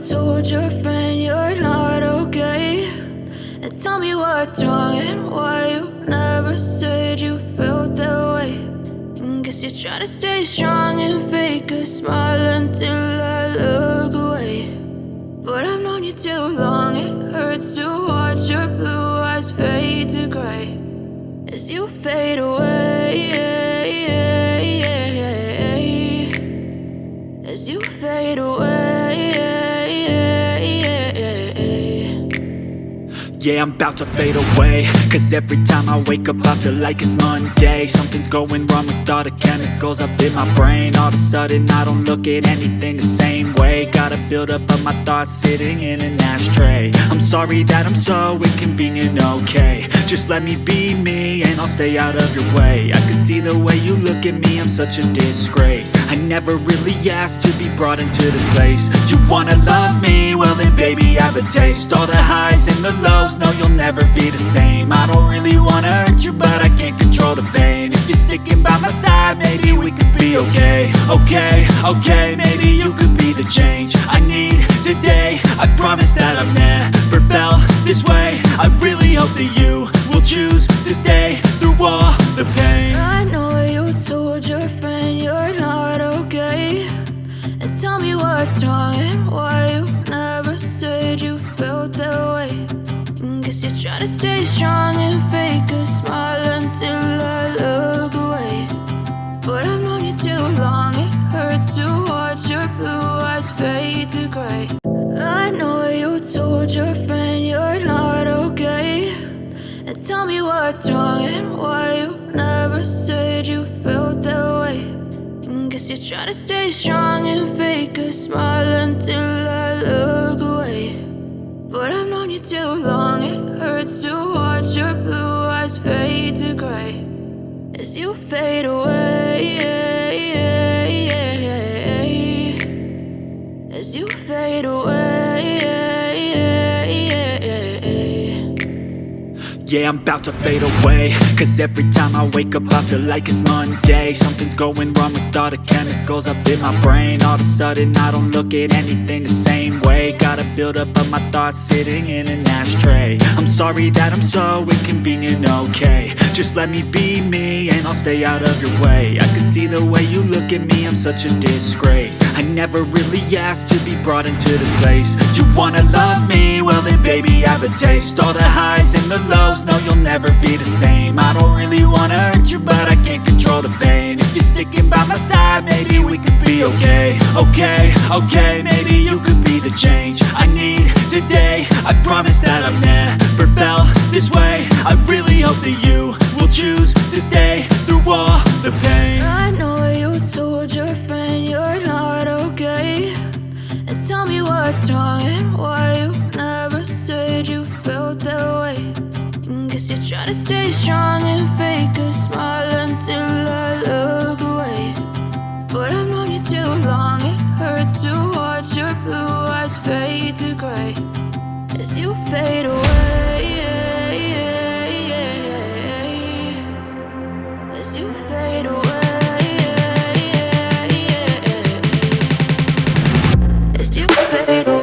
told your friend you're not okay, and tell me what's wrong and why you never said you felt that way. And guess you're trying to stay strong and fake a smile until I look away. But I've known you too long, it hurts to watch your blue eyes fade to gray as you fade away, as you fade away. Yeah, I'm about to fade away, cause every time I wake up I feel like it's Monday. Something's going wrong with all the chemicals up in my brain. All of a sudden I don't look at anything the same way. Got a buildup of my thoughts sitting in an ashtray. I'm sorry that I'm so inconvenient, okay. Just let me be me and I'll stay out of your way. I can see the way you look at me, I'm such a disgrace. I never really asked to be brought into this place. You wanna love me? Well then baby have a taste. All the highs and the lows, no, you'll never be the same. I don't really wanna hurt you, but I can't control the pain. If you're sticking by my side, maybe we could be okay. Okay, maybe you could be the change I need today. I promise that I've never felt this way. I really hope that you will choose to stay through all the pain. I know you told your friend you're not okay, and tell me what's wrong and why you never said you felt that way. And guess you're trying to stay strong and fake a smile until I look away. But I've known you too long, it hurts to watch your blue eyes fade to gray. I know you told your friend you're not okay, and tell me what's wrong and why you never said you felt that way. And guess you're trying to stay strong and fake a smile until I look away. But I've known you too long, it hurts to watch your blue eyes fade to gray as you fade away, as you fade away. Yeah, I'm about to fade away, cause every time I wake up I feel like it's Monday. Something's going wrong with all the chemicals up in my brain. All of a sudden I don't look at anything the same way. Got a buildup of my thoughts sitting in an ashtray. I'm sorry that I'm so inconvenient, okay. Just let me be me and I'll stay out of your way. I can see the way you look at me, I'm such a disgrace. I never really asked to be brought into this place. You wanna love me? Well then baby have a taste. All the highs and the lows, no, you'll never be the same. I don't really wanna hurt you, but I can't control the pain. If you're sticking by my side, maybe we could be okay. Okay, maybe you could be the change I need today. I promise that I've never felt this way. I really hope that you will choose to stay through all the pain. I know you told your friend you're not okay, and tell me what's wrong and why you never said you felt that way. And guess you're trying to stay strong and fake a smile until I look away. But I've known you too long, it hurts to watch your blue eyes fade to gray as you fade away, as you fade away, as you fade away.